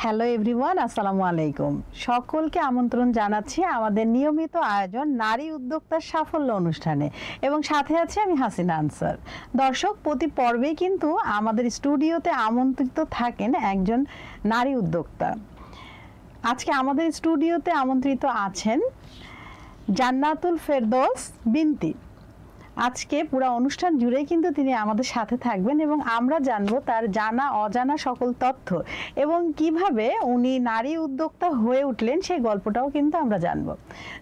Hello everyone, আসসালামু আলাইকুম। সকলকে আমন্ত্রণ জানাচ্ছি আমাদের নিয়মিত আয়োজন নারী উদ্যোক্তার সাফল্য অনুষ্ঠানে, এবং সাথে আছে আমি হাসিনা আনসার। দর্শক, প্রতি পর্বেই কিন্তু আমাদের স্টুডিওতে আমন্ত্রিত থাকেন একজন নারী উদ্যোক্তা। আজকে আমাদের স্টুডিওতে আমন্ত্রিত আছেন জান্নাতুল ফেরদৌস বিনতি। আজকে পুরো অনুষ্ঠান জুড়েই কিন্তু তিনি আমাদের সাথে থাকবেন এবং আমরা জানবো তার জানা অজানা সকল তথ্য এবং কিভাবে উনি নারী উদ্যোক্তা হয়ে উঠলেন সেই গল্পটাও কিন্তু আমরা জানবো।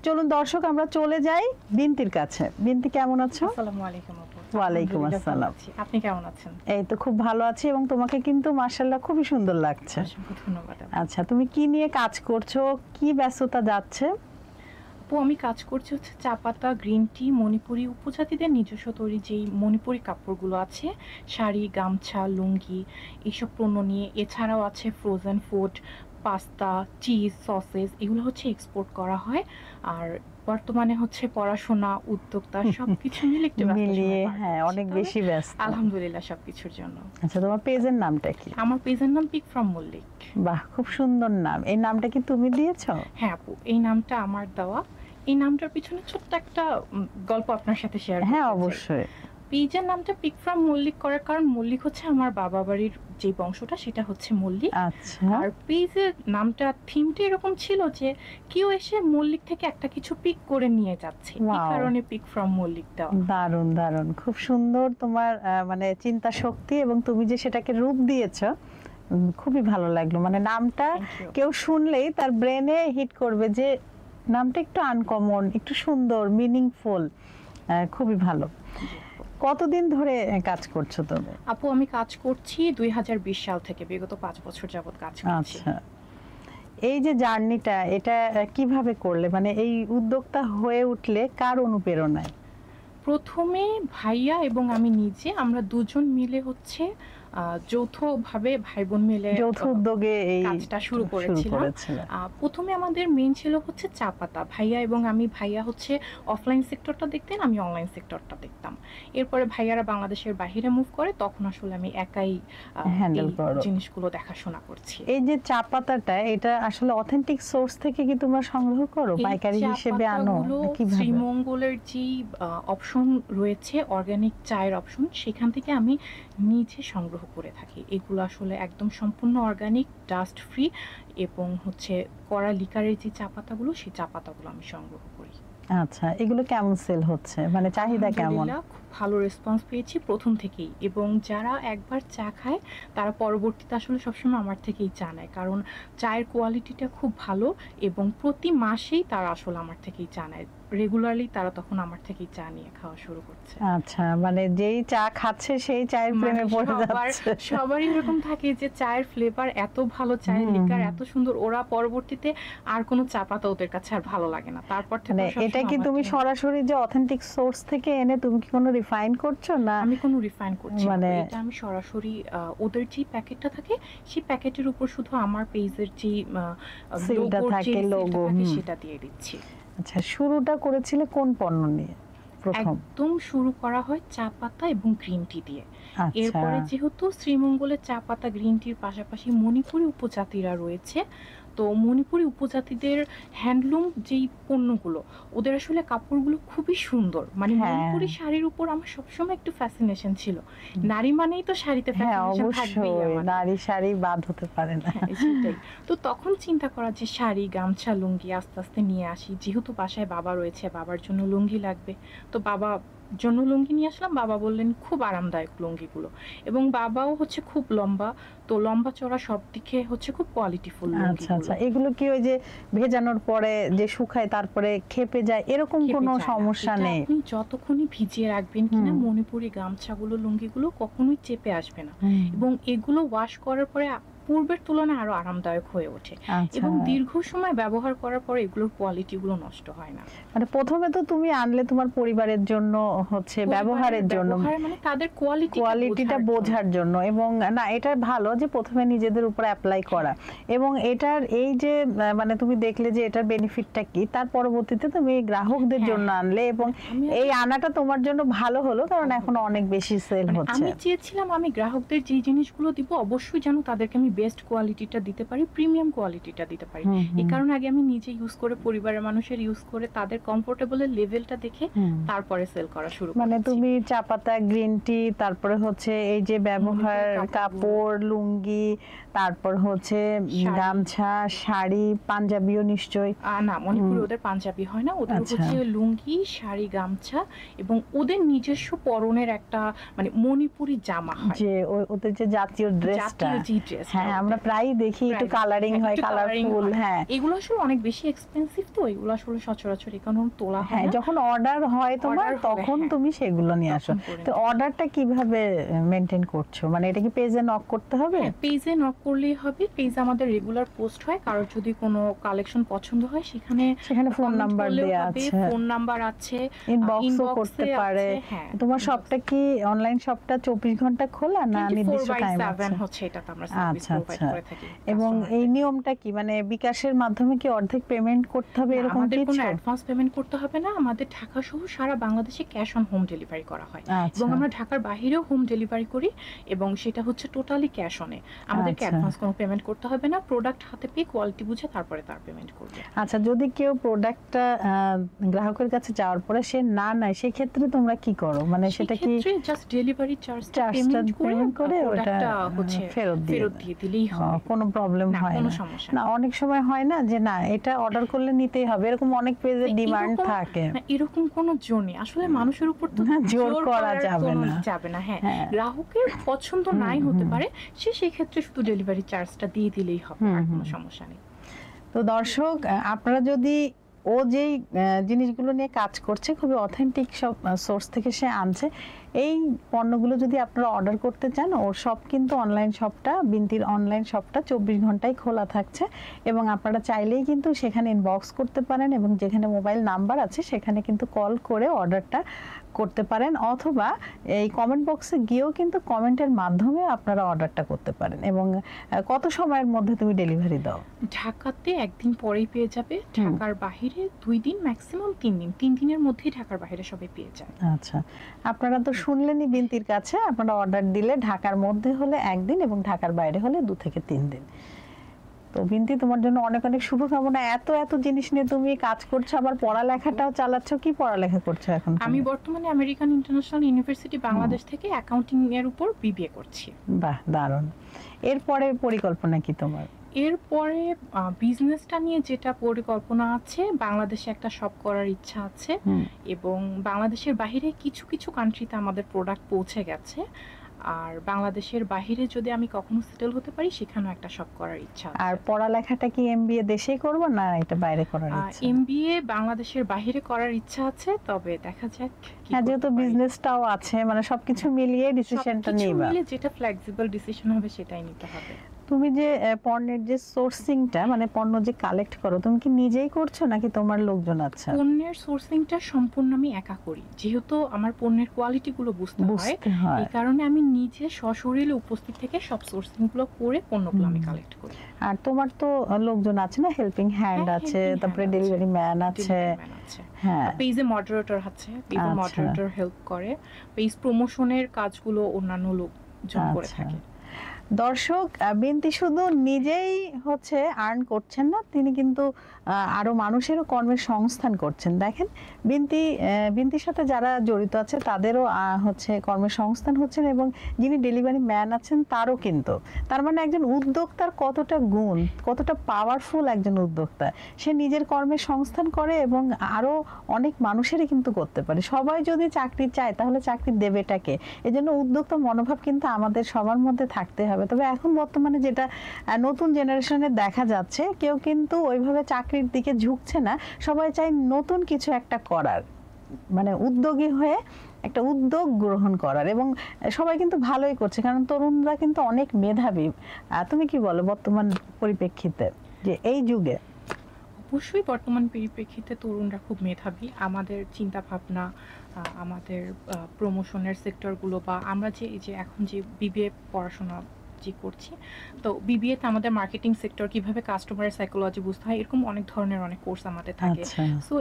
চলুন দর্শক, আমরা চলে যাই বিনতির কাছে। বিনতি, কেমন আছো? আসসালামু আলাইকুম আপু। ওয়ালাইকুম আসসালাম। আপনি কেমন আছেন? এই তো খুব ভালো আছি, এবং তোমাকে কিন্তু মাশাআল্লাহ খুবই সুন্দর লাগছে। অসংখ্য ধন্যবাদ। আচ্ছা, তুমি কি নিয়ে কাজ করছো, কি ব্যস্ততা যাচ্ছে? আপু, আমি কাজ করছি হচ্ছে চা পাতা, গ্রিন টি, মণিপুরি উপজাতিদের নিজস্ব তৈরি যেই মণিপুরি কাপড়গুলো আছে, শাড়ি, গামছা, লুঙ্গি, এইসব পণ্য নিয়ে। এছাড়াও আছে frozen food, pasta, cheese, sausages, এগুলো হচ্ছে এক্সপোর্ট করা হয়। আর বর্তমানে হচ্ছে পড়াশোনা, উদ্যোক্তা সবকিছু মিলে একটু মিলিয়ে হ্যাঁ অনেক বেশি ব্যস্ত। আলহামদুলিল্লাহ সবকিছুর জন্য। আচ্ছা, তোমার পেজের নামটা কি? আমার পেজের নাম পিক ফ্রম মল্লিক। বাহ, খুব সুন্দর নাম। এই নামটা কি তুমি দিয়েছো? হ্যাঁ আপু, এই নামটা আমার দেওয়া। এই নামটার পিছনে ছোট্ট একটা গল্প আপনার সাথে শেয়ার করতে চাই। হ্যাঁ অবশ্যই। পেজের নামটা পিক ফ্রম মল্লিক করার কারণ, মল্লিক হচ্ছে আমার বাবা বাড়ির যে বংশটা, সেটা হচ্ছে মল্লিক। আচ্ছা। আর পেজের নামটা, থিমটা এরকম ছিল যে কেউ এসে মল্লিক থেকে একটা কিছু পিক করে নিয়ে যাচ্ছে, এই কারণে পিক ফ্রম মল্লিক দেওয়া। দারুণ দারুণ, খুব সুন্দর তোমার মানে চিন্তা শক্তি, এবং তুমি যে সেটাকে রূপ দিয়েছো খুবই ভালো লাগলো। মানে নামটা কেউ শুনলেই তার ব্রেনে হিট করবে যে নামটা একটু আনকমন, একটু সুন্দর, মিনিংফুল, খুবই ভালো। কতদিন ধরে কাজ করছো তুমি? আপু, আমি কাজ করছি 2020 সাল থেকে, বিগত 5 বছর যাবত কাজ করছি। আচ্ছা, এই যে জার্নিটা, এটা কিভাবে করলে? মানে এই উদ্যোক্তা হয়ে উঠলে কার অনুপ্রেরণায়? প্রথমে ভাইয়া এবং আমি নিজে, আমরা দুজন মিলে হচ্ছে যৌথভাবে ভাই বোন মিলে যৌথ উদ্যোগে এই কাজটা শুরু করেছিলাম। প্রথমে আমাদের মেইন ছিল হচ্ছে চা পাতা। ভাইয়া এবং আমি, ভাইয়া হচ্ছে অফলাইন সেক্টরটা দেখতেন, আমি অনলাইন সেক্টরটা দেখতাম। এরপরে ভাইয়ারা বাংলাদেশের বাইরে মুভ করে, তখন আসলে আমি একাই হ্যান্ডেল করো জিনিসগুলো দেখাশোনা করছি। এই যে চা পাতাটা, এটা আসলে অথেন্টিক সোর্স থেকে কি তোমরা সংগ্রহ করো, পাইকারি হিসেবে আনো? শ্রীমঙ্গলের যে অপশন রয়েছে, অর্গানিক চায়ের অপশন, সেখান থেকে আমি নিজে সংগ্রহ করে থাকি। এগুলো আসলে একদম সম্পূর্ণ অর্গানিক, ডাস্ট ফ্রি, এবং হচ্ছে কড়া লিকারের যে চা পাতাগুলো, সেই চা পাতাগুলো আমি সংগ্রহ করি। আচ্ছা, এগুলো কেমন সেল হচ্ছে, মানে চাহিদা কেমন? খুব ভালো রেসপন্স পেয়েছি প্রথম থেকেই, এবং যারা একবার চা খায় তারা পরবর্তীতে আসলে সবসময় আমার থেকেই চা নেয়, কারণ চায়ের কোয়ালিটিটা খুব ভালো, এবং প্রতি মাসেই তারা আসলে আমার থেকেই চা নেয়। রেগুলারলি তারা তখন আমার থেকেই চা নিয়ে খাওয়া শুরু করছে। আচ্ছা, মানে যেই চা খাচ্ছে সেই চায়ের প্রেমে পড়ে যাচ্ছে। সবারই এরকম থাকে যে চায়ের ফ্লেভার এত ভালো, চায়ের লিকার এত সুন্দর, ওরা পরবর্তীতে আর কোনো চা পাতা ওদের কাছে আর ভালো লাগে না। তারপর থেকে এটা কি তুমি সরাসরি যে অথেন্টিক সোর্স থেকে এনে তুমি কি কোনো রিফাইন করছো? না, আমি কোনো রিফাইন করছি না, মানে এটা আমি সরাসরি ওদের যে প্যাকেটটা থাকে, সেই প্যাকেটের উপর শুধু আমার পেজের যে সিলটা থাকে, লোগো, সেটা দিয়ে দিচ্ছি। আচ্ছা, শুরুটা করেছিলে কোন পণ্য নিয়ে? একদম শুরু করা হয় চা পাতা এবং গ্রিন টি দিয়ে। এরপরে যেহেতু শ্রীমঙ্গলের চা পাতা, গ্রিন টির পাশাপাশি মণিপুরি উপজাতিরা রয়েছে, তো মণিপুরি উপজাতিদের হ্যান্ডলুম যেই পণ্যগুলো, ওদের আসলে কাপড়গুলো খুবই সুন্দর। মানে মণিপুরি শাড়ির উপর আমার সবসময় একটু ফ্যাসিনেশন ছিল। নারী মানেই তো শাড়িতে ফ্যাসিনেশন থাকবেই, নারী শাড়ি বাদ হতে পারে না। সেটাই তো, তখন চিন্তা করা যে শাড়ি, গামছা, লুঙ্গি আস্তে আস্তে নিয়ে আসি। যেহেতু বাসায় বাবা রয়েছে, বাবার জন্য লুঙ্গি লাগবে, তো বাবা জন্য লুঙ্গি নিয়ে আসলাম। বাবা বললেন খুব আরামদায়ক লুঙ্গিগুলো, এবং বাবাও হচ্ছে খুব লম্বা, তো লম্বা চড়া সব দিকে হচ্ছে খুব কোয়ালিটিফুল। আচ্ছা আচ্ছা, এগুলো কি ওই যে ভেজানোর পরে যে শুকায় তারপরে খেপে যায়, এরকম কোনো সমস্যা নেই? আপনি যতক্ষণই ভিজিয়ে রাখবেন কিনা, মণিপুরি গামছাগুলো, লুঙ্গিগুলো কখনোই চেপে আসবে না, এবং এগুলো ওয়াশ করার পরে পূর্বের তুলনায় আরো আরামদায়ক হয়ে ওঠে, এবং দীর্ঘ সময় ব্যবহার করার পরে এগুলোর কোয়ালিটি গুলো নষ্ট হয় না। মানে প্রথমে তো তুমি আনলে তোমার পরিবারের জন্য, হচ্ছে ব্যবহারের জন্য, মানে তাদের কোয়ালিটিটা বোঝার জন্য, এবং না এটা ভালো যে প্রথমে নিজেদের উপর অ্যাপ্লাই করা, এবং এটার এই যে মানে তুমি দেখলে যে এটার বেনিফিটটা কি, তার পরবর্তীতে তুমি গ্রাহকদের জন্য আনলে, এবং এই আনাটা তোমার জন্য ভালো হলো, কারণ এখন অনেক বেশি সেল হচ্ছে। আমি চেয়েছিলাম আমি গ্রাহকদের যে জিনিসগুলো দিব, অবশ্যই যেন তাদেরকে আমি বেস্ট কোয়ালিটিটা দিতে পারি, প্রিমিয়াম কোয়ালিটিটা দিতে পারি। এই কারণে আগে আমি নিজে ইউজ করে, পরিবারের মানুষের ইউজ করে, তাদের কমফোর্টেবলের লেভেলটা দেখে তারপরে সেল করা শুরু করেছি। মানে তুমি চা পাতা, গ্রিন টি, তারপরে হচ্ছে এই যে ব্যবহার কাপড়, লুঙ্গি, তারপর হচ্ছে গামছা, শাড়ি, পাঞ্জাবিও নিশ্চয়ই? না, মণিপুরে ওদের পাঞ্জাবি হয় না, ওদের হচ্ছে লুঙ্গি, শাড়ি, গামছা এবং ওদের নিজস্ব পরনের একটা মানে মণিপুরি জামা হয়, যে ওদের যে জাতীয় ড্রেসটা। হ্যাঁ, আমরা প্রায় দেখি একটু কালারিং হয়, কালারফুল। হ্যাঁ, এগুলো আসলে অনেক বেশি এক্সপেন্সিভ, তো এগুলো আসলে সচরাচর এখানে তোলা হয় না। হ্যাঁ, যখন অর্ডার হয় তোমার তখন তুমি সেগুলো নিয়ে আসো। তো অর্ডারটা কিভাবে মেইনটেইন করছো? মানে এটা কি পেজে নক করতে হবে? পেজে নক করলেই হবে। পেজে আমাদের রেগুলার পোস্ট হয়, কারোর যদি কোনো কালেকশন পছন্দ হয় সেখানে ফোন নাম্বার দেয়া আছে, ফোন নাম্বার আছে, ইনবক্সও করতে পারে। তোমার শপটা কি অনলাইন শপটা 24 ঘন্টা খোলা না নির্দিষ্ট টাইম আছে? হচ্ছে এটাতে আমরা সার্ভিস প্রোভাইড করে থাকি। এবং এই নিয়মটা কি, মানে বিকাশের মাধ্যমে কি অর্ধেক পেমেন্ট করতে হবে এরকম কিছু? আমাদের কোনো অ্যাডভান্স পেমেন্ট করতে হবে না। আমাদের ঢাকা সহ সারা বাংলাদেশে ক্যাশ অন হোম ডেলিভারি করা হয় এবং আমরা ঢাকার বাইরেও হোম ডেলিভারি করি এবং সেটা হচ্ছে টোটালি ক্যাশ অনে। আমাদেরকে অ্যাডভান্স কোনো পেমেন্ট করতে হবে না। প্রোডাক্ট হাতে পেয়ে কোয়ালিটি বুঝে তারপরে তার পেমেন্ট করবে। আচ্ছা, যদি কেউ প্রোডাক্টটা গ্রাহকের কাছে যাওয়ার পরে সে না নেয়, সেই ক্ষেত্রে তোমরা কি করো? মানে সেটা কি জাস্ট ডেলিভারি চার্জটা পেমেন্ট করে ওটা হচ্ছে ফেরত দিয়ে দিলেই হবে? কোনো প্রবলেম হয় না? না, অনেক সময় হয় না যে না এটা অর্ডার করলে নিতেই হবে, এরকম অনেক পেজে ডিমান্ড থাকে। এরকম কোনো জোর নেই আসলে, মানুষের উপর তো জোর করা যাবে না। হ্যাঁ, গ্রাহকের পছন্দ নাই হতে পারে, সেই ক্ষেত্রে শুধু ডেলিভারি চার্জটা দিয়ে দিলেই হবে, আর কোনো সমস্যা নেই। তো দর্শক, আপনারা যদি ও যেই জিনিসগুলো নিয়ে কাজ করছে খুবই অথেন্টিক সব সোর্স থেকে সে আনছে, এই পণ্যগুলো যদি আপনারা অর্ডার করতে চান, ওর সব কিন্তু অনলাইন শপটা, বিনতির অনলাইন শপটা 24 ঘন্টায় খোলা থাকছে এবং আপনারা চাইলেই কিন্তু সেখানে ইনবক্স করতে পারেন এবং যেখানে মোবাইল নাম্বার আছে সেখানে কিন্তু কল করে অর্ডারটা করতে পারেন, অথবা এই কমেন্ট বক্সে গিয়েও কিন্তু কমেন্টের মাধ্যমে আপনারা অর্ডারটা করতে পারেন। এবং কত সময়ের মধ্যে তুমি ডেলিভারি দাও? ঢাকাতে একদিন পরেই পেয়ে যাবে, ঢাকার বাইরে 2 দিন, ম্যাক্সিমাম 3 দিন। 3 দিনের মধ্যেই ঢাকার বাইরে সবাই পেয়ে যায়। আচ্ছা, আপনারা তো শুনলেনই বিনতির কাছে, আপনারা অর্ডার দিলে ঢাকার মধ্যে হলে 1 দিন এবং ঢাকার বাইরে হলে 2 থেকে 3 দিন। তো বিনতি, তোমার জন্য অনেক অনেক শুভকামনা। এত জিনিস নিয়ে তুমি কাজ করছো, আবার পড়ালেখাটাও চালাচ্ছ। কি পড়ালেখা করছো এখন? আমি বর্তমানে আমেরিকান ইন্টারন্যাশনাল ইউনিভার্সিটি বাংলাদেশ থেকে অ্যাকাউন্টিং এর উপর বিবিএ করছি। বাহ, দারুণ। এরপরে পরিকল্পনা কি তোমার? এরপরে বিজনেসটা নিয়ে যেটা পরিকল্পনা আছে, বাংলাদেশে একটা শপ করার ইচ্ছা আছে এবং বাংলাদেশের বাইরে কিছু কিছু কান্ট্রিতে আমাদের প্রোডাক্ট পৌঁছে গেছে। আর বাংলাদেশের বাইরে যদি আমি কখনো সেটেল হতে পারি, সেখানেও একটা শপ করার ইচ্ছা আছে। আর পড়ালেখাটা কি এমবিএ দেশেই করব না এটা বাইরে করার ইচ্ছা? এমবিএ বাংলাদেশের বাইরে করার ইচ্ছা আছে, তবে দেখা যাক। হ্যাঁ, যেহেতু বিজনেসটাও আছে, মানে সবকিছু মিলিয়ে ডিসিশনটা নিবা। যেটা ফ্লেক্সিবল ডিসিশন হবে সেটাই নিতে হবে। তুমি যে পণ্যের যে সোর্সিংটা, মানে পণ্য যে কালেক্ট করো, তুমি কি নিজেই করছো নাকি তোমার লোকজন আছে? পণ্যের সোর্সিংটা সম্পূর্ণ আমি একা করি, যেহেতু আমার পণ্যের কোয়ালিটিগুলো বুঝতে হয়। এই কারণে আমি নিজে সশরীরে উপস্থিত থেকে সব সোর্সিংগুলো করে পণ্যগুলো আমি কালেক্ট করি। আর তোমার তো লোকজন আছে না, হেল্পিং হ্যান্ড আছে, তারপরে ডেলিভারি ম্যান আছে। হ্যাঁ, পেজে মডারেটর আছে, পেজে মডারেটর হেল্প করে, পেজ প্রমোশনের কাজগুলো অন্যান্য লোকজন করে থাকে। দর্শক, বিনতি শুধু নিজেই হচ্ছে আর্ন করছেন না, তিনি কিন্তু আরো মানুষেরও কর্মের সংস্থান করছেন। দেখেন, বিনতির সাথে যারা জড়িত আছে তাদেরও হচ্ছে কর্মের সংস্থান হচ্ছেন এবং যিনি ডেলিভারি ম্যান আছেন তারও কিন্তু। তার মানে একজন উদ্যোক্তার কতটা গুণ, কতটা পাওয়ারফুল একজন উদ্যোক্তা। সে নিজের কর্মের সংস্থান করে এবং আরো অনেক মানুষেরই কিন্তু করতে পারে। সবাই যদি চাকরি চায় তাহলে চাকরি দেবেটাকে? এজন্য উদ্যোক্তা মনোভাব কিন্তু আমাদের সবার মধ্যে থাকতে হবে। তবে এখন বর্তমানে যেটা নতুন জেনারেশনে দেখা যাচ্ছে, কেউ কিন্তু ওইভাবে চাকরির দিকে ঝুঁকছে না, সবাই চায় নতুন কিছু একটা করার, মানে উদ্যোগী হয়ে একটা উদ্যোগ গ্রহণ করার। এবং সবাই কিন্তু ভালোই করছে, কারণ তরুণরা কিন্তু অনেক মেধাবী। তুমি কি বলো বর্তমান পরিপ্রেক্ষিতে যে এই যুগে? অবশ্যই বর্তমান পরিপ্রেক্ষিতে তরুণরা খুব মেধাবী। আমাদের চিন্তা ভাবনা, আমাদের প্রমোশনের সেক্টরগুলো, বা আমরা যে এখন যে বিবিএ পড়াশোনা জি করছি। তো বিবিএ তে আমাদের মার্কেটিং সেক্টর, কিভাবে কাস্টমারের সাইকোলজি বুঝতে হয়, এরকম অনেক ধরনের অনেক কোর্স আমাদের থাকে। আচ্ছা, সো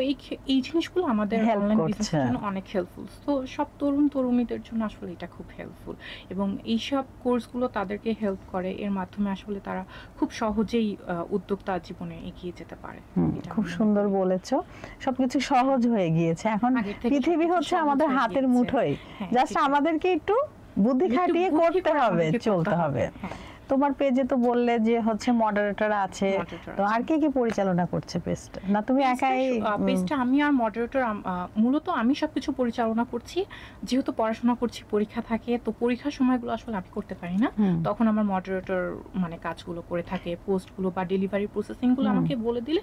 এই জিনিসগুলো আমাদের হেল্প অনলাইন করছে। বিজনেসের জন্য অনেক হেল্পফুল। তো সব তরুণীদের জন্য আসলে এটা খুব হেল্পফুল, এবং এইসব কোর্সগুলো তাদেরকে হেল্প করে। এর মাধ্যমে আসলে তারা খুব সহজেই উদ্যোক্তা জীবনে এগিয়ে যেতে পারে। এটা খুব আমি মনে সুন্দর করি। বলেছো। সবকিছু সহজ হয়ে গিয়েছে এখন, আগের থেকে পৃথিবী সবকিছু হচ্ছে সহজ আমাদের হয়ে হাতের গিয়েছে। মুঠোয়, হ্যাঁ, জাস্ট সেটাই। আমাদেরকে একটু বুদ্ধি একটু খাটিয়ে বুদ্ধি করতে করে হবে, আমাদেরকে চলতে করতে হবে। হ্যাঁ। তোমার পেজে তো বললে যে হচ্ছে মডারেটর আছে, Moderator তো আর আছে। কে কে পরিচালনা করছে পেজটা, না তুমি একাই? পেজটা আমি আর মডারেটর, মূলত আমি সবকিছু পরিচালনা করছি। যেহেতু পড়াশোনা করছি, পরীক্ষা থাকে, তো পরীক্ষার সময়গুলো আসলে আমি করতে পারি না। তখন আমার মডারেটর মানে কাজগুলো করে থাকে, পোস্টগুলো বা ডেলিভারি প্রসেসিংগুলো আমাকে বলে দিলে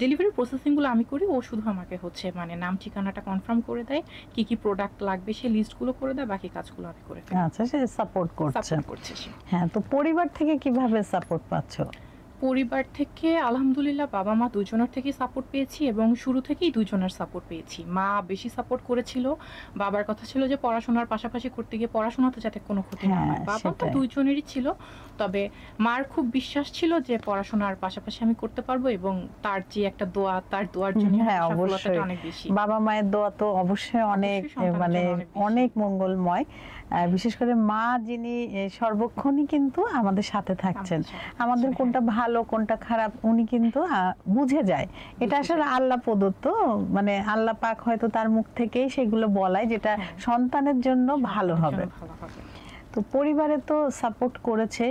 ডেলিভারি প্রসেসিংগুলো আমি করি। ও শুধু আমাকে হচ্ছে মানে নাম ঠিকানাটা কনফার্ম করে দেয়, কি কি প্রোডাক্ট লাগবে সে লিস্টগুলো করে দেয়, বাকি কাজগুলো আমি করে ফেলি। আচ্ছা, সে সাপোর্ট করছে। সাপোর্ট করছে সে। হ্যাঁ, তো পরিবার থেকে কিভাবে সাপোর্ট পাচ্ছো? পরিবার থেকে আলহামদুলিল্লাহ বাবা মা দুজনের থেকেই সাপোর্ট পেয়েছি, এবং শুরু থেকেই দুজনের সাপোর্ট পেয়েছি। মা বেশি সাপোর্ট করেছিল। বাবার কথা ছিল যে পড়াশোনার পাশাপাশি করতে গিয়ে পড়াশোনাতে যাতে কোনো ক্ষতি না হয়। বাবা তো সেটাই। দুইজনেরই ছিল, তবে মার খুব বিশ্বাস ছিল যে পড়াশোনার পাশাপাশি আমি করতে পারবো, এবং তার যে একটা দোয়া, তার দোয়ার জন্য হ্যাঁ, সফলতাটা অবশ্যই। অনেক বেশি। বাবা মায়ের দোয়া তো অবশ্যই অনেক অবশ্যই সন্তানের মানে জন্য অনেক বেশি। অনেক মঙ্গলময়। বিশেষ করে মা যিনি সর্বক্ষণই কিন্তু আমাদের সাথে থাকছেন, আমাদের হ্যাঁ। কোনটা ভালো কোনটা খারাপ উনি কিন্তু বুঝে যায়। এটা বুঝে আসলে যায়। আল্লাহ প্রদত্ত, মানে আল্লাহ পাক হয়তো তার মুখ থেকেই সেগুলো বলায় যেটা সন্তানের জন্য ভালো হবে। ভালো হবে। তো পরিবারে তো সাপোর্ট করেছে,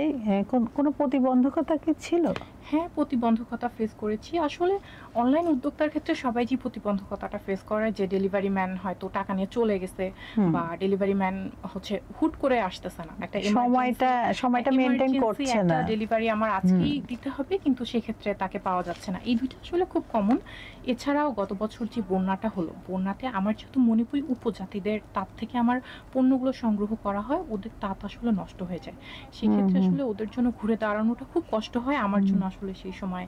কোনো প্রতিবন্ধকতা কি ছিল? হ্যাঁ, প্রতিবন্ধকতা ফেস করেছি। আসলে অনলাইন উদ্যোক্তার ক্ষেত্রে সবাই যে প্রতিবন্ধকতাটা ফেস করে, যে ডেলিভারি ম্যান হয়তো টাকা নিয়ে চলে গেছে, বা ডেলিভারি ম্যান হচ্ছে হুট করে আসতেছে না, একটা সময়টা মেনটেন করছে না, ডেলিভারি আমার আজকেই দিতে হবে, কিন্তু সেক্ষেত্রে তাকে পাওয়া যাচ্ছে না। এই দুইটা আসলে খুব কমন। এছাড়াও গত বছর যে বন্যাটা হলো, বন্যাতে আমার যেহেতু মণিপুরি উপজাতিদের তাঁত থেকে আমার পণ্যগুলো সংগ্রহ করা হয়, ওদের তাঁত আসলে নষ্ট হয়ে যায়। সেক্ষেত্রে আসলে ওদের জন্য ঘুরে দাঁড়ানোটা খুব কষ্ট হয়। আমার জন্য আসলে সেই সময়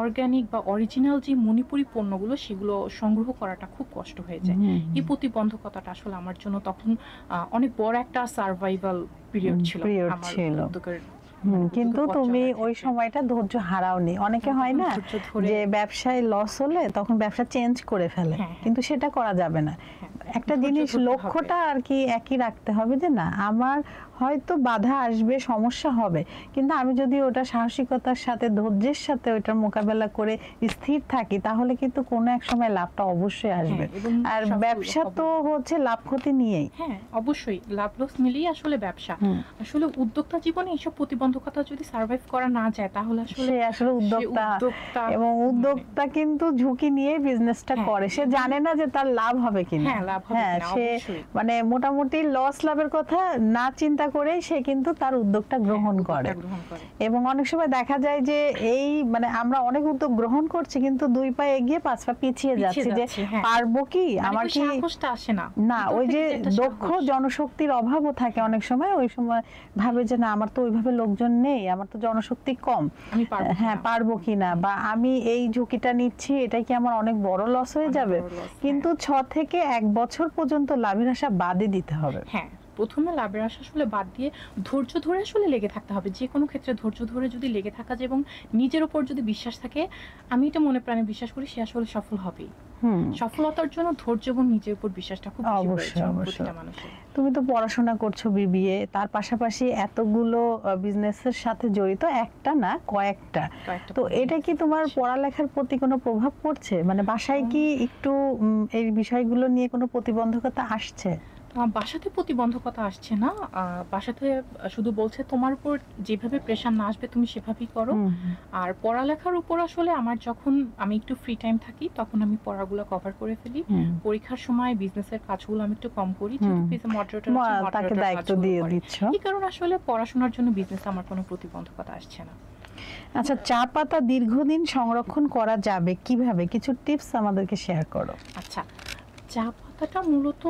অর্গানিক বা অরিজিনাল যে মণিপুরি পণ্যগুলো সেগুলো সংগ্রহ করাটা খুব কষ্ট হয়ে যায়। এই প্রতিবন্ধকতাটা আসলে আমার জন্য তখন অনেক বড় একটা সার্ভাইভাল পিরিয়ড ছিল আমার উদ্যোগের। কিন্তু তুমি ওই সময়টা ধৈর্য হারাওনি। অনেকে হয় না যে ব্যবসায় লস হলে তখন ব্যবসা চেঞ্জ করে ফেলে, কিন্তু সেটা করা যাবে না। একটা জিনিস লক্ষ্যটা আর কি একই রাখতে হবে, যে না আমার হয়তো বাধা আসবে, সমস্যা হবে, কিন্তু আমি যদি ওটা সাহসিকতার সাথে ধৈর্যের সাথে ওটার মোকাবেলা করে স্থির থাকি, তাহলে কিন্তু কোনো এক সময় লাভটা অবশ্যই আসবে। আর ব্যবসা তো হচ্ছে লাভ ক্ষতি নিয়েই। হ্যাঁ, অবশ্যই লাভ লস মিলিয়ে আসলে ব্যবসা। আসলে উদ্যোক্তা জীবনে এইসব প্রতিবন্ধকতা যদি সার্ভাইভ করা না যায়, তাহলে আসলে উদ্যোক্তা, এবং উদ্যোক্তা কিন্তু ঝুঁকি নিয়ে বিজনেসটা করে, সে জানে না যে তার লাভ হবে কিনা। হ্যাঁ, সে মানে মোটামুটি লস লাভের কথা না চিন্তা করে সে কিন্তু তার উদ্যোগটা গ্রহণ করে। এবং অনেক সময় দেখা যায় যে এই মানে আমরা অনেক উদ্যোগ গ্রহণ করছি, কিন্তু 2 পা এগিয়ে 5 পা পিছিয়ে যাচ্ছি, যে পারবো কি, আমার কি আসে না, ওই যে দক্ষ জনশক্তির অভাবও থাকে অনেক সময়। ওই সময় ভাবে যে না আমার তো ওইভাবে লোকজন নেই, আমার তো জনশক্তি কম, হ্যাঁ পারবো কিনা, বা আমি এই ঝুঁকিটা নিচ্ছি, এটা কি আমার অনেক বড় লস হয়ে যাবে। কিন্তু 6 থেকে 1 বছর পর্যন্ত লাভের আশা বাদই দিতে হবে। হ্যাঁ, প্রথমে লাভের আশা আসলে বাদ দিয়ে ধৈর্য ধরে আসলে লেগে থাকতে হবে। যে কোনো ক্ষেত্রে ধৈর্য ধরে যদি লেগে থাকা যায় এবং নিজের উপর যদি বিশ্বাস থাকে, আমি এটা মনে প্রাণে বিশ্বাস করি, সে আসলে সফল হবেই। সফলতার জন্য ধৈর্য এবং নিজের উপর বিশ্বাসটা খুব বেশি প্রয়োজন প্রতিটা মানুষের। তুমি তো পড়াশোনা করছো বিবিএ, তার পাশাপাশি এতগুলো বিজনেসের সাথে জড়িত, একটা না কয়েকটা। তো এটা কি তোমার পড়ালেখার প্রতি কোনো প্রভাব পড়ছে? মানে বাসায় কি একটু এই বিষয়গুলো নিয়ে কোনো প্রতিবন্ধকতা আসছে? বাসাতে প্রতিবন্ধকতা আসছে না। বাসাতে শুধু বলছে তোমার উপর যেভাবে প্রেশার না আসবে তুমি সেভাবেই করো। আর পড়ালেখার উপর আসলে আমার যখন আমি একটু ফ্রি টাইম থাকি তখন আমি পড়াগুলো কভার করে ফেলি। পরীক্ষার সময় বিজনেসের কাজগুলো আমি একটু কম করি, যেহেতু মডারেটর তাকে দায়িত্ব দিয়ে দিচ্ছ। এই কারণে আসলে পড়াশোনার জন্য বিজনেসে আমার কোনো প্রতিবন্ধকতা আসছে না। আচ্ছা, চা পাতা দীর্ঘদিন সংরক্ষণ করা যাবে কিভাবে, কিছু টিপস আমাদেরকে শেয়ার করো। আচ্ছা, চা পাতাটা মূলত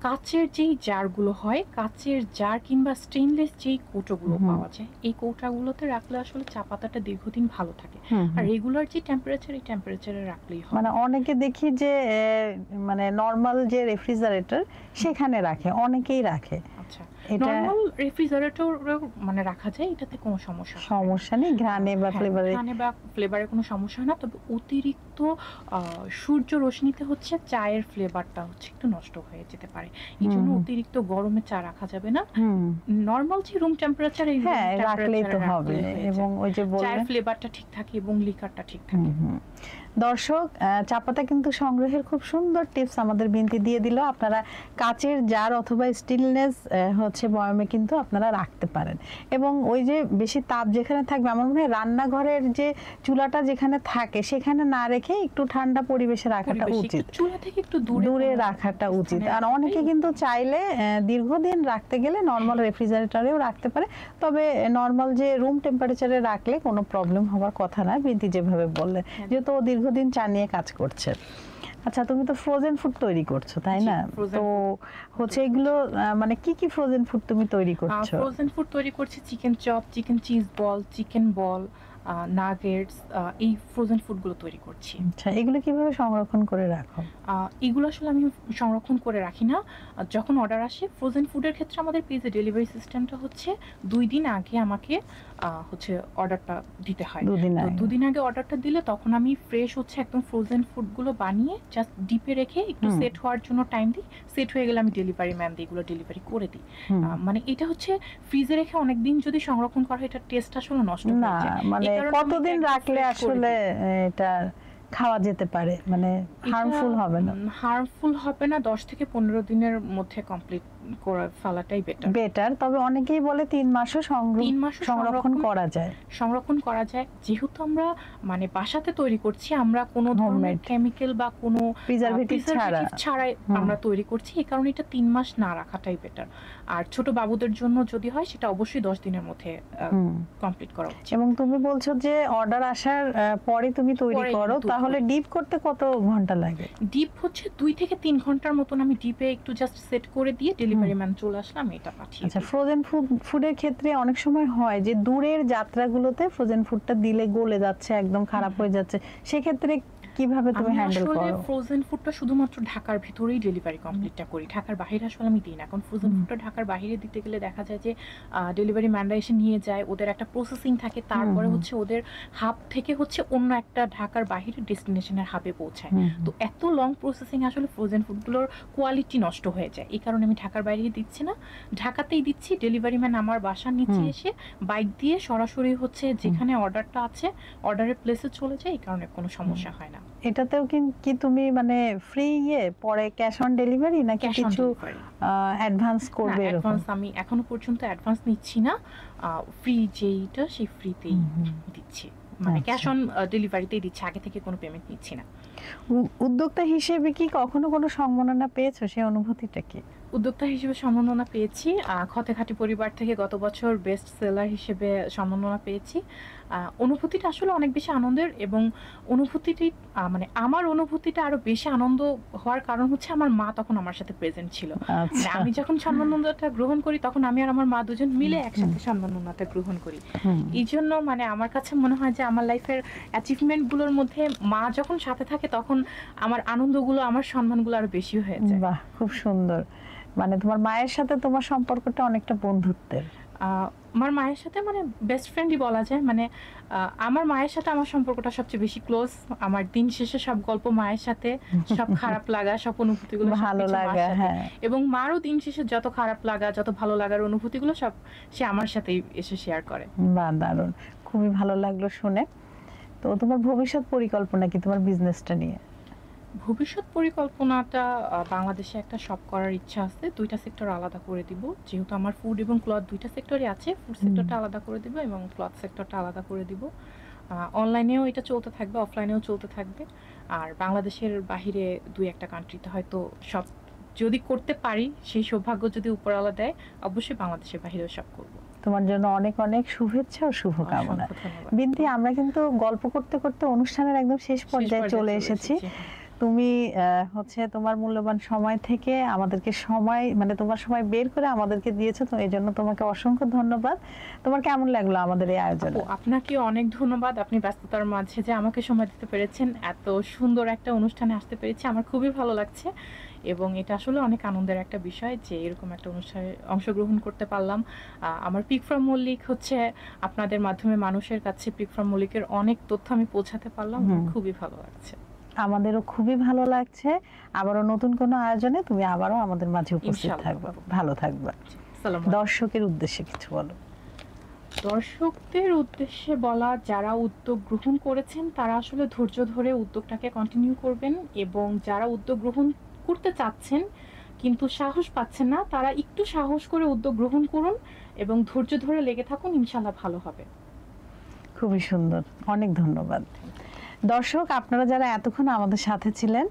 কাচের যেই জারগুলো হয়, কাচের জার কিংবা স্টেইনলেস যেই কৌটোগুলো পাওয়া যায়, এই কৌটাগুলোতে রাখলে আসলে চা পাতাটা দীর্ঘদিন ভালো থাকে। আর রেগুলার যে টেম্পারেচার, এই টেম্পারেচারে রাখলেই হয়। মানে অনেকে দেখি যে মানে নরমাল যে রেফ্রিজারেটর সেখানে রাখে, অনেকেই রাখে। আচ্ছা, এটা নরমাল রেফ্রিজারেটর মানে রাখা যায়, এটাতে কোনো সমস্যা নেই, ঘ্রাণে বা ফ্লেভারে ঘ্রাণে বা ফ্লেভারে কোনো সমস্যা হয় না। তবে অতিরিক্ত সূর্য রশ্মিতে হচ্ছে চায়ের ফ্লেভারটা হচ্ছে একটু নষ্ট হয়ে যেতে পারে, এই জন্য অতিরিক্ত গরমে চা রাখা যাবে না। নরমাল যে রুম টেম্পারেচার, এই রাখলেই তো হবে, এবং ওই যে চায়ের ফ্লেভারটা ঠিক থাকে এবং লিকারটা ঠিক থাকে। দর্শক, চা পাতা কিন্তু সংগ্রহের খুব সুন্দর টিপস আমাদের বিনতি দিয়ে দিল। আপনারা কাচের জার অথবা স্টিলনেস হচ্ছে বয়ামে কিন্তু আপনারা রাখতে পারেন, এবং ওই যে বেশি তাপ যেখানে থাকবে, আমার মনে হয় রান্নাঘরের যে চুলাটা যেখানে থাকে সেখানে না রেখে একটু ঠান্ডা পরিবেশে রাখাটা উচিত, চুলা থেকে একটু দূরে রাখাটা উচিত। আর অনেকে কিন্তু চাইলে দীর্ঘদিন রাখতে গেলে নর্মাল রেফ্রিজারেটরেও রাখতে পারে, তবে নর্মাল যে রুম টেম্পারেচারে রাখলে কোনো প্রবলেম হওয়ার কথা না, বিনতি যেভাবে বললে, যেহেতু দীর্ঘদিন চা নিয়ে কাজ করছে। আচ্ছা, তুমি তো ফ্রোজেন ফুড তৈরি করছো, তাই না? তো হচ্ছে এগুলো মানে কি কি ফ্রোজেন ফুড তুমি তৈরি করছো? ফ্রোজেন ফুড তৈরি করছি chicken chop, chicken cheese ball, chicken বল, নাগেটস, এই ফ্রোজেন ফুডগুলো তৈরি করছি। আচ্ছা, এগুলো কিভাবে সংরক্ষণ করে রাখো? এগুলো আসলে আমি সংরক্ষণ করে রাখি না, যখন অর্ডার আসে ফ্রোজেন ফুডের ক্ষেত্রে আমাদের পেজে ডেলিভারি সিস্টেমটা হচ্ছে 2 দিন আগে আমাকে হচ্ছে অর্ডারটা দিতে হয়। 2 দিন আগে অর্ডারটা দিলে তখন আমি ফ্রেশ হচ্ছে একদম ফ্রোজেন ফুডগুলো বানিয়ে জাস্ট ডিপে রেখে একটু সেট হওয়ার জন্য টাইম দিই, সেট হয়ে গেলে আমি ডেলিভারি ম্যান দিয়ে এগুলো ডেলিভারি করে দিই। মানে এটা হচ্ছে ফ্রিজে রেখে অনেক দিন যদি সংরক্ষণ করা হয়, এটা টেস্ট আসলে নষ্ট হয়ে যায়। মানে কতদিন রাখলে আসলে এটা খাওয়া যেতে পারে, মানে হার্মফুল হবে না? হার্মফুল হবে না, 10 থেকে 15 দিনের মধ্যে কমপ্লিট করে ফেলাটাই বেটার। তবে অনেকেই বলে 3 মাসও সংরক্ষণ করা যায়। যেহেতু আমরা মানে বাসাতে তৈরি করছি, আমরা কোনো ধরনের কেমিক্যাল বা কোনো প্রিজারভেটিভ ছাড়াই আমরা তৈরি করছি, এই কারণে এটা 3 মাস না রাখাটাই বেটার। আর ছোট বাবুদের জন্য যদি হয় সেটা অবশ্যই 10 দিনের মধ্যে কমপ্লিট করা উচিত। এবং তুমি বলছো যে অর্ডার আসার পরে তুমি তৈরি করো, তাহলে ডিপ করতে কত ঘন্টা লাগে? ডিপ হচ্ছে 2 থেকে 3 ঘন্টার মতন আমি ডিপে একটু জাস্ট সেট করে দিয়ে ডেলিভারি ম্যান চলে আসলাম, এটা পাঠিয়ে। আচ্ছা, ফ্রোজেন ফুডের ক্ষেত্রে অনেক সময় হয় যে দূরের যাত্রাগুলোতে ফ্রোজেন ফুডটা দিলে গলে যাচ্ছে, একদম খারাপ হয়ে যাচ্ছে, সেক্ষেত্রে কিভাবে তুমি হ্যান্ডেল করো? আসলে ফ্রোজেন ফুডটা শুধুমাত্র ঢাকার ভিতরেই ডেলিভারি কমপ্লিটটা করি, ঢাকার বাইরে আসলে আমি দিই না। কারণ ফ্রোজেন ফুডটা ঢাকার বাইরে দিতে গেলে দেখা যায় যে ডেলিভারি ম্যানরা এসে নিয়ে যায়, ওদের একটা প্রসেসিং থাকে, তারপরে হচ্ছে ওদের হাব থেকে হচ্ছে অন্য একটা ঢাকার বাইরে ডেস্টিনেশনের হাবে পৌঁছায়। তো এত লং প্রসেসিং আসলে ফ্রোজেন ফুডগুলোর কোয়ালিটি নষ্ট হয়ে যায়, এই কারণে আমি ঢাকার বাইরে দিচ্ছি না, ঢাকাতেই দিচ্ছি। ডেলিভারি ম্যান আমার বাসার নিচে এসে বাইক দিয়ে সরাসরি হচ্ছে যেখানে অর্ডারটা আছে অর্ডারের প্লেসে চলে যায়, এই কারণে কোনো সমস্যা হয় না। এটাতেও কি তুমি মানে ফ্রি পরে ক্যাশ অন ডেলিভারি নাকি কিছু অ্যাডভান্স করবে? অ্যাডভান্স আমি এখনো পর্যন্ত অ্যাডভান্স নিচ্ছি না, ফ্রি যেইটা সেই ফ্রিতেই দিচ্ছি, মানে ক্যাশ অন ডেলিভারিতেই দিচ্ছি, আগে থেকে কোনো পেমেন্ট নিচ্ছি না। উদ্যোক্তা হিসেবে কি কখনো কোনো সম্মাননা পেয়েছো? সেই অনুভূতিটা কি? উদ্যোক্তা হিসেবে সম্মাননা পেয়েছি, খতেখাটি পরিবার থেকে গত বছর বেস্ট সেলার হিসেবে সম্মাননা পেয়েছি। অনুভূতিটা আসলে অনেক বেশি আনন্দের, এবং অনুভূতিটি মানে আমার অনুভূতিটা আরো বেশি আনন্দ হওয়ার কারণ হচ্ছে আমার মা তখন আমার সাথে প্রেজেন্ট ছিল। আমি যখন সম্মাননাটা গ্রহণ করি তখন আমি আর আমার মা দুজন মিলে একসাথে সম্মাননাটা গ্রহণ করি। এই জন্য মানে আমার কাছে মনে হয় যে আমার লাইফের অ্যাচিভমেন্টগুলোর মধ্যে মা যখন সাথে থাকে তখন আমার আনন্দগুলো, আমার সম্মানগুলো আরো বেশি হয়ে যায়। বাহ, খুব সুন্দর। মানে তোমার মায়ের সাথে তোমার সম্পর্কটা অনেকটা বন্ধুত্বের। আমার মায়ের সাথে মানে বেস্ট ফ্রেন্ডই বলা যায়। মানে আমার মায়ের সাথে আমার সম্পর্কটা সবচেয়ে বেশি ক্লোজ। আমার দিন শেষে সব গল্প মায়ের সাথে, সব খারাপ লাগা, সব অনুভূতিগুলো ভালো লাগা, হ্যাঁ, এবং মারও দিন শেষে যত খারাপ লাগা, যত ভালো লাগার অনুভূতিগুলো সব সে আমার সাথেই এসে শেয়ার করে। বাহ, দারুণ, খুবই ভালো লাগলো শুনে। তো তোমার ভবিষ্যৎ পরিকল্পনা কি তোমার বিজনেসটা নিয়ে? ভবিষ্যৎ পরিকল্পনাটা বাংলাদেশে একটা শপ করার ইচ্ছা আছে, 2টা সেক্টর আলাদা করে দিব। যেহেতু আমার ফুড এবং ক্লথ 2টা সেক্টরই আছে, ফুড সেক্টরটা আলাদা করে দিব এবং ক্লথ সেক্টরটা আলাদা করে দিব। অনলাইনেও এটা চলতে থাকবে, অফলাইনেও চলতে থাকবে। আর বাংলাদেশের বাহিরে 2-1টা কান্ট্রিতে হয়তো সব যদি করতে পারি, সেই সৌভাগ্য যদি উপরওয়ালা দেয়, অবশ্যই বাংলাদেশের বাহিরেও সব করব। তোমার জন্য অনেক অনেক শুভেচ্ছা ও শুভকামনা। বিনতি, আমরা কিন্তু গল্প করতে করতে অনুষ্ঠানের একদম শেষ পর্যায়ে চলে এসেছি। তুমি হচ্ছে তোমার মূল্যবান সময় থেকে আমাদেরকে সময় মানে তোমার সময় বের করে আমাদেরকে দিয়েছো, তো এই জন্য তোমাকে অসংখ্য ধন্যবাদ। তোমার কেমন লাগলো আমাদের এই আয়োজন? আপনাকে অনেক ধন্যবাদ, আপনি ব্যস্ততার মাঝে যে আমাকে সময় দিতে পেরেছেন, এত সুন্দর একটা অনুষ্ঠানে আসতে পেরেছি, আমার খুবই ভালো লাগছে। এবং এটা আসলে অনেক আনন্দের একটা বিষয় যে এরকম একটা অনুষ্ঠানে অংশগ্রহণ করতে পারলাম। আমার পিক ফ্রম মল্লিক হচ্ছে আপনাদের মাধ্যমে মানুষের কাছে পিক ফ্রম মল্লিকের অনেক তথ্য আমি পৌঁছাতে পারলাম, খুবই ভালো লাগছে। আমাদেরও খুবই ভালো লাগছে। আবারও নতুন কোনো আয়োজনে তুমি আবারও আমাদের মাঝে উপস্থিত থাকবে। ভালো থাকবে। দর্শকের উদ্দেশ্যে কিছু বলো। দর্শকদের উদ্দেশ্যে বলা, যারা উদ্যোগ গ্রহণ করেছেন তারা আসলে ধৈর্য ধরে উদ্যোগটাকে কন্টিনিউ করবেন, এবং যারা উদ্যোগ গ্রহণ করতে চাচ্ছেন কিন্তু সাহস পাচ্ছেন না, তারা একটু সাহস করে উদ্যোগ গ্রহণ করুন এবং ধৈর্য ধরে লেগে থাকুন, ইনশাআল্লাহ ভালো হবে। খুবই সুন্দর, অনেক ধন্যবাদ। দর্শক, আপনারা যারা এতক্ষণ আমাদের সাথে ছিলেন,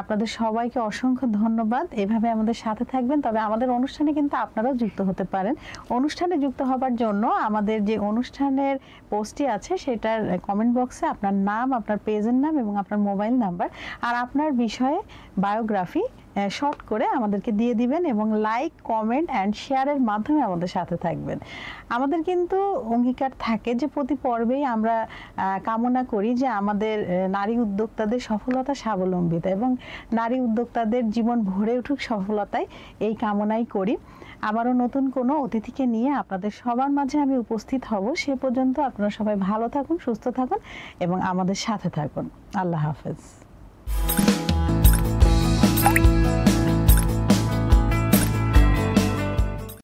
আপনাদের সবাইকে অসংখ্য ধন্যবাদ। এভাবে আমাদের সাথে থাকবেন। তবে আমাদের অনুষ্ঠানে কিন্তু আপনারাও যুক্ত হতে পারেন। অনুষ্ঠানে যুক্ত হবার জন্য আমাদের যে অনুষ্ঠানের পোস্টটি আছে সেটার কমেন্ট বক্সে আপনার নাম, আপনার পেজের নাম এবং আপনার মোবাইল নাম্বার আর আপনার বিষয়ে বায়োগ্রাফি শর্ট করে আমাদেরকে দিয়ে দিবেন এবং লাইক, কমেন্ট অ্যান্ড শেয়ারের মাধ্যমে আমাদের সাথে থাকবেন। আমাদের কিন্তু অঙ্গীকার থাকে যে প্রতি পর্বেই আমরা কামনা করি যে আমাদের নারী উদ্যোক্তাদের সফলতা, স্বাবলম্বিতা এবং নারী উদ্যোক্তাদের জীবন ভরে উঠুক সফলতায়, এই কামনাই করি। আবারও নতুন কোনো অতিথিকে নিয়ে আপনাদের সবার মাঝে আমি উপস্থিত হব। সে পর্যন্ত আপনারা সবাই ভালো থাকুন, সুস্থ থাকুন এবং আমাদের সাথে থাকুন। আল্লাহ হাফেজ।